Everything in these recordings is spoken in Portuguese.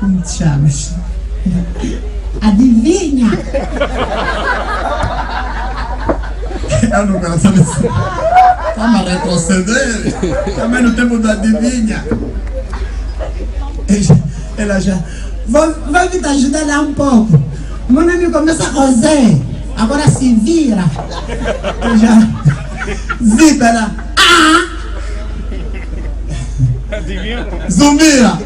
Como te chamas? Adivinha? Eu não quero saber se... Calma, retroceder. Também no tempo da adivinha. Ela já... Vai me ajudar lá um pouco. Meu nome começa com Z. Agora se vira. Eu já... Zipa, ela... Adivinha? Zumbira.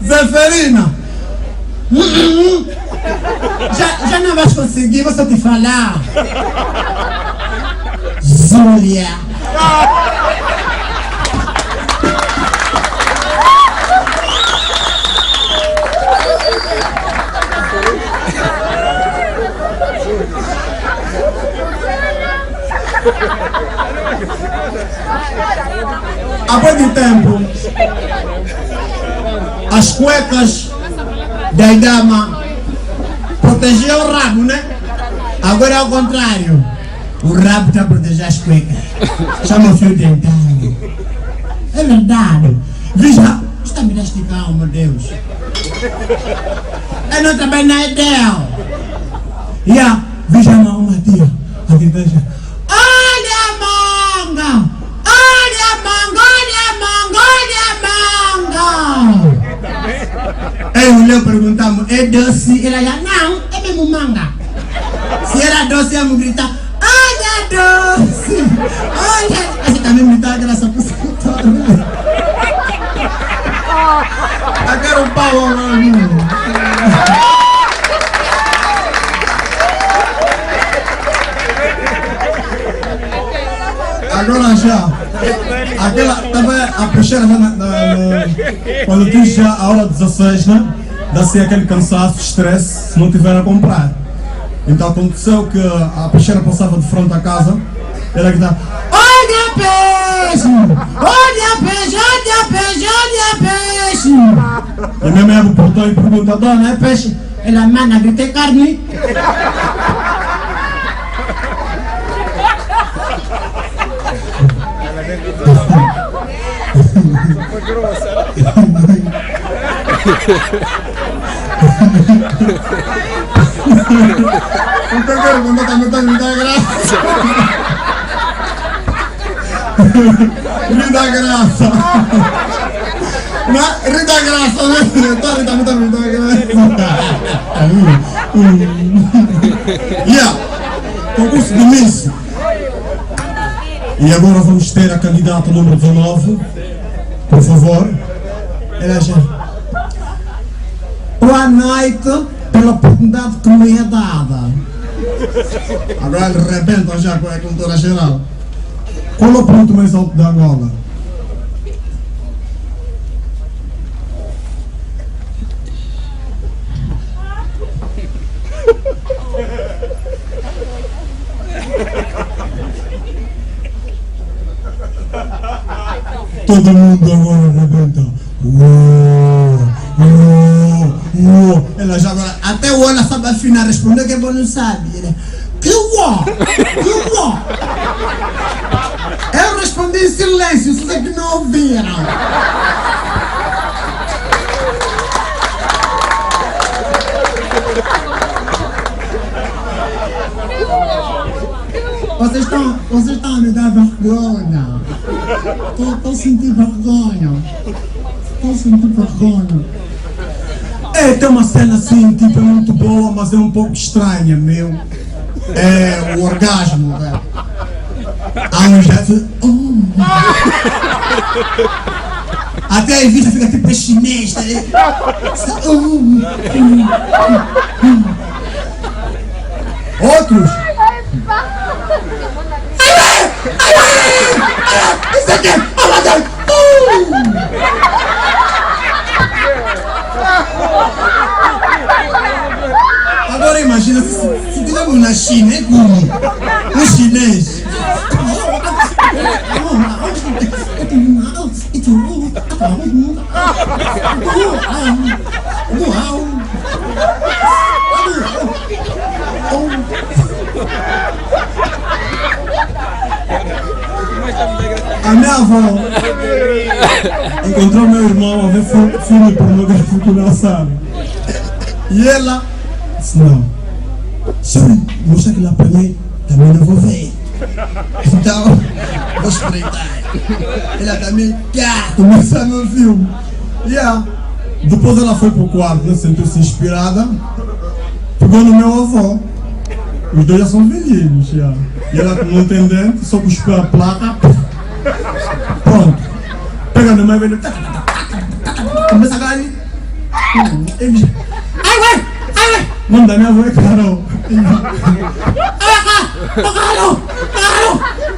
Zeferina. Já não vais conseguir, vou só te falar. Zúlia. Há muito tempo, as cuecas da dama protegiam o rabo, né? Agora é ao contrário. O rabo está a proteger as cuecas. Chama o fio dentário. É verdade. Veja, está me esticar, meu Deus. Eu não também não é dela. Veja uma tia. A tia já. Olha a manga! Olha a manga! Olha a manga! Olha a manga! Aí o Leo perguntamos, é doce? Ela já, não, é mesmo manga. Se era doce, ia me gritar, olha doce! Olha! Você também me dá graça por isso todo, né? Eu quero um pau, mano. Agora já, aquela estava a puxar quando tu já a hora 16, né? Dá-se aquele cansaço, estresse, se não tiver a comprar. Então aconteceu que a peixeira passava de frente à casa, ela gritava, olha peixe! Olha peixe! Olha peixe! Olha peixe! E a minha mãe abre o portão e pergunta, dona, é peixe? Ela, mana, gritei carne. Foi grossa. Não tem que mandar também me dá graça. Me dá graça. Me dá graça, né? Também me dá graça. Concurso de Miss. E agora vamos ter a candidata número 19. Por favor. Ela já. Boa noite, pela oportunidade que me é dada. Agora ele rebenta já com a cultura geral. Qual é o ponto mais alto da Angola? Todo mundo agora rebenta. Ela já agora, até o ela sabe afinar, responder que é bom não sabe. Ele, que uó? Eu respondi em silêncio, vocês é que não ouviram. Vocês estão a me dar vergonha. Estou sentindo vergonha. Tem uma cena assim, tipo, é muito boa, mas é um pouco estranha, meu. É o orgasmo, velho. Há um jeito... Até a vista fica tipo chinês, tá ligado? Outros? Isso aqui! Agora imagina se tivermos na China, é como um chinês. A minha avó avó encontrou meu irmão a ver filme pornográfico na sala. E ela disse, não, sorry, mostra aquilo para mim, também não vou ver. Então, vou espreitar. Ela também, começa a ver o filme. Depois ela foi para o quarto, né, sentiu-se inspirada, pegou no meu avô. Os dois já são velhinhos, já. E ela não tem dente, só cuspiu a placa. Pronto. Pega no meu velho. Começa a cair. Ele. Ai, manda minha avó é Carol. Carol!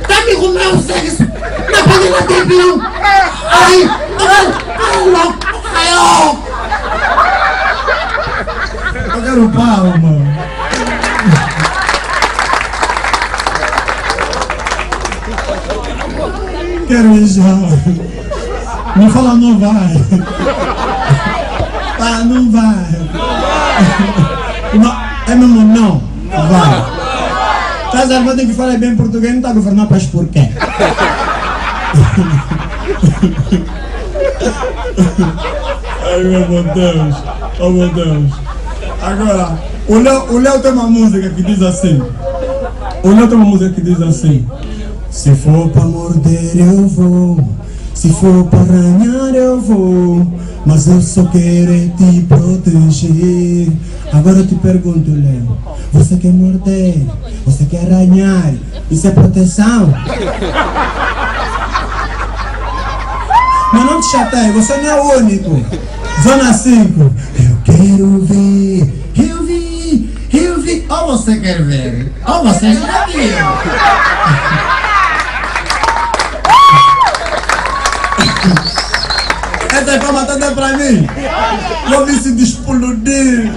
Tá me comendo sexo! Na panela de pilão! Ai! Eu quero pau, mano. Quero ir já. Me fala, não vai. Ah, não vai. Não, é mesmo não. Vai. Tá zarmado que fala bem português, não tá governando para por quê? Ai meu Deus. Oh meu Deus. Agora, o Léo tem uma música que diz assim. Se for pra morder eu vou, se for pra arranhar eu vou, mas eu só quero te proteger. Agora eu te pergunto, Léo, você quer morder, você quer arranhar, isso é proteção? Mas não te chateie, você não é o único. Zona 5, eu quero ver, eu vi, ou você quer ver, ou você já viu. Essa é pra matar pra mim. Eu vi se despoludir.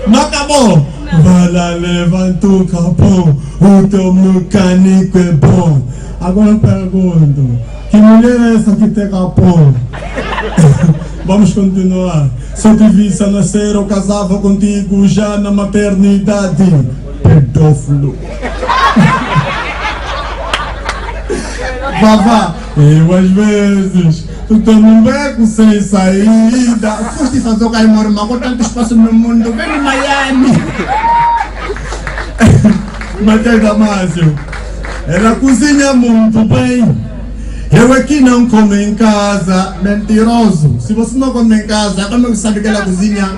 Não acabou. Vai lá, levanta o capô. O teu mecânico é bom. Agora eu pergunto, que mulher é essa que tem capô? Vamos continuar. Se eu te visse a nascer, eu casava contigo já na maternidade. Pedófilo. Vavá, eu às vezes tô num beco sem saída. Foste fazer o caimoro, mas com tanto espaço no mundo, vem no Miami. Matheus Damásio, ela cozinha muito bem. Eu é que não como em casa. Mentiroso. Se você não come em casa, como você sabe que ela cozinha?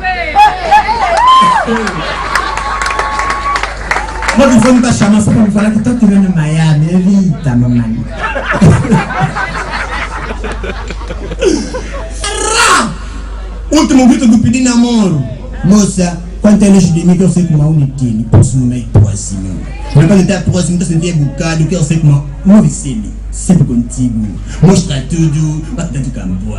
Mas você não tá chamando só para me falar que tô te vendo em Miami. Evita, mamãe. Último grito do pedir namoro. Moça, quanto é longe de mim que eu sei como a Unitine. Posso no meio próximo. Mas quando está próximo, eu sentia bocado que eu sei como a Novicine. Sempre contigo. Mostra tudo, bate dentro do campo.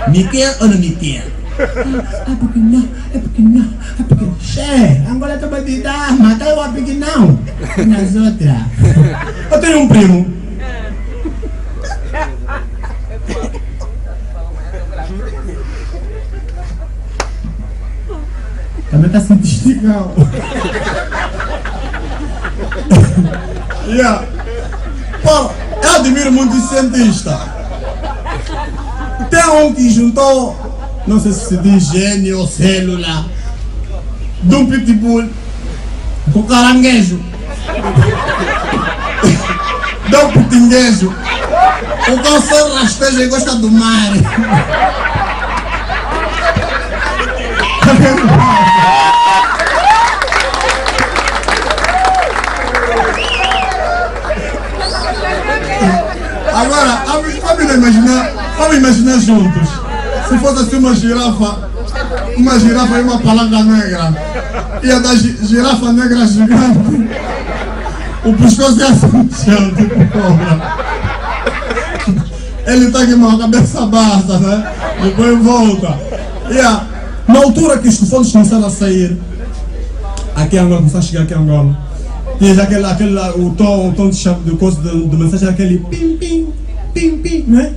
Me quer ou não me quer? É porque não. Che, Angola é tua bandida, mata eu a porque não. Nas outras. Eu tenho um primo. Também tá sentindo estigão. Pô, eu admiro muito esse cientista. Tem um que juntou, não sei se diz gene ou célula, de um pitbull com caranguejo. De um pitinguejo. O cão só rasteja e gosta do mar. Agora, vamos imaginar juntos. Se fosse assim uma girafa e uma palanca negra. Ia dar girafa negra gigante. O pescoço ia assim, tipo cobra. Ele tá aqui com a cabeça baixa, né? Depois volta. Na altura que os tufones começaram a sair, aqui em Angola, começaram a chegar aqui em Angola, tinha já o tom de chave do mensagem, aquele pim, né?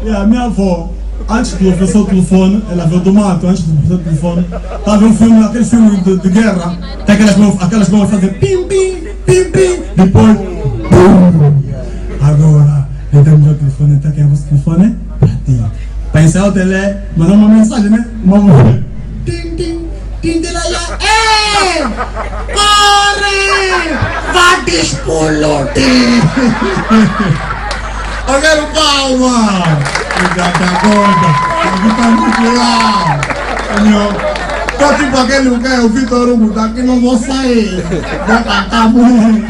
E a minha avó, antes de oferecer o telefone, ela veio do mato, antes de oferecer o telefone, estava vendo um filme, aquele filme de guerra, tem aquelas bombas fazem pim, depois, pum. Agora, Pega o meu telefone, tá aqui é o vosso telefone? Pra ti. Para encerrar o tele, mandar uma mensagem, né? Uma mulher. Tim, tim, tim de lá. Ei! Corre! Vai te explodir! Eu quero calma! Obrigado, agora! Aqui tá muito lá! Tô tipo aquele lugar, o Vitor Hugo, daqui não vou sair! Vou cantar muito!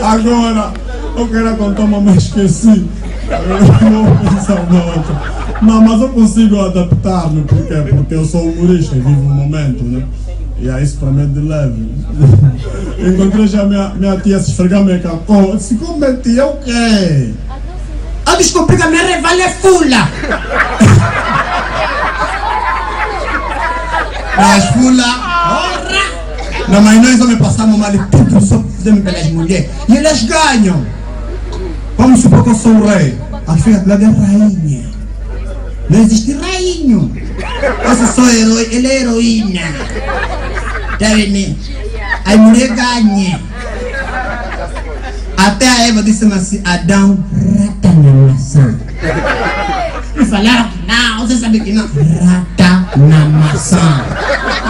Agora, eu quero contar uma, mas esqueci! Eu vou pensar uma outra. Não, mas eu consigo adaptar-me, porque eu sou humorista e vivo um momento, né? E aí isso para mim é de leve. Encontrei já minha tia se esfregar minha cacô. Se como é tia, o quê? Ah, desculpe que a minha rival é fula. Mas fula? Ora! Não, mas nós homens passamos mal e tudo só fizemos pelas mulheres. E elas ganham. Vamos supor que eu sou o rei. A filha do lado é rainha. Não existe rainho. Eu sou herói, ele é heroína. Tá vendo? A mulher ganha. Até a Eva disse assim, Adão, rata na maçã. E falaram que não, você sabe que não. Rata na maçã.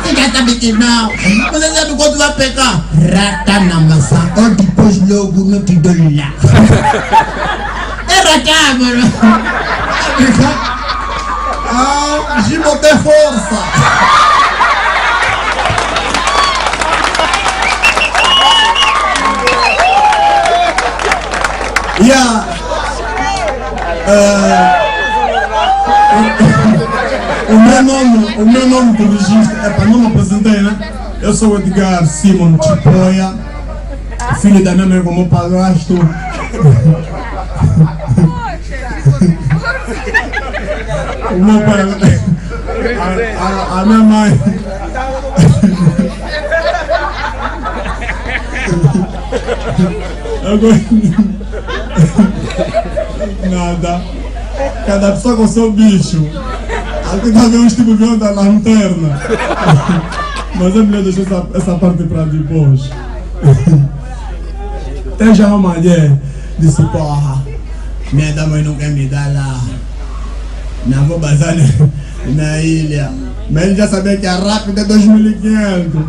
Você já sabe que não. Você sabe quando vai pegar? Rata na maçã. Ou depois logo não te dou lá. É rata, mano. Ah, Gimo tem força. O meu nome do registro é para não me apresentar, né? Eu sou o Edgar Simon Chipoia, filho da minha mãe como padrasto. O meu pai, a minha mãe. Nada. Cada pessoa com seu bicho. Aqui tá vendo uns tipos vindo da lanterna. Mas é melhor deixar essa parte para depois. Até já uma mulher disse, porra, minha da mãe não quer me dar lá. Não vou bazar na ilha. Mas ele já sabia que a rápida é 2.500.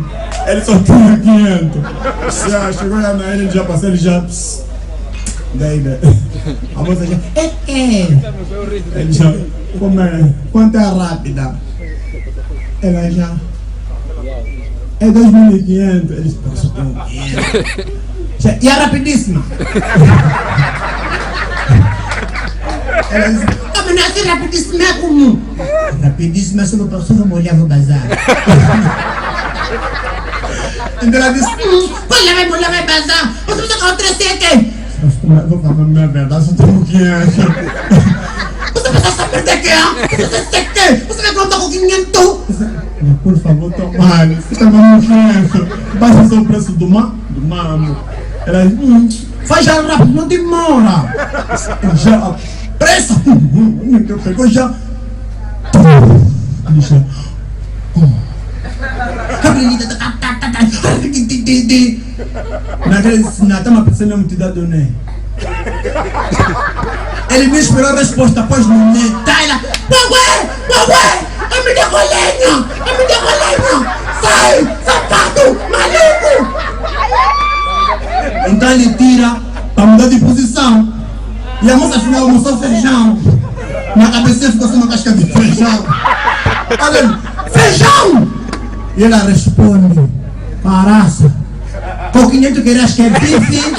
Ele só tinha 500. Já chegou lá na ilha, ele já passou, ele já... Daí, a moça já... Ele já... Como é? Quanto é a rápida? Ela já... É 2.500. Ele disse, só tenho 500. E a rapidíssima? Ela disse... Como não é rapidíssima é comum? Rapidíssima, se não passou, eu molhava o bazar. Então ela disse... Mulher vai bazar. Você precisa com outra seca. Vou falar a minha verdade, só tenho 500. Você precisa saber de que é? Você tem que? Você vai contar com 500? Por favor, tomara. Você está falando 500. Baixa só o preço do mamo. Ela disse... Faz já rápido, não demora. Já... Pressa! Eu pegou já... Naquele tá uma pessoa mesmo te dá do né? Ele me esperou a resposta após no né. Tá ela... Ué! Eu me decolenho! Sai! Sapato! Maluco! Então ele tira para mudar de posição. E a moça afinal almoçou feijão. Na cabeça ficou assim uma casca de feijão. Olha, feijão! E ela responde, paraça, com 500 querias que é bife.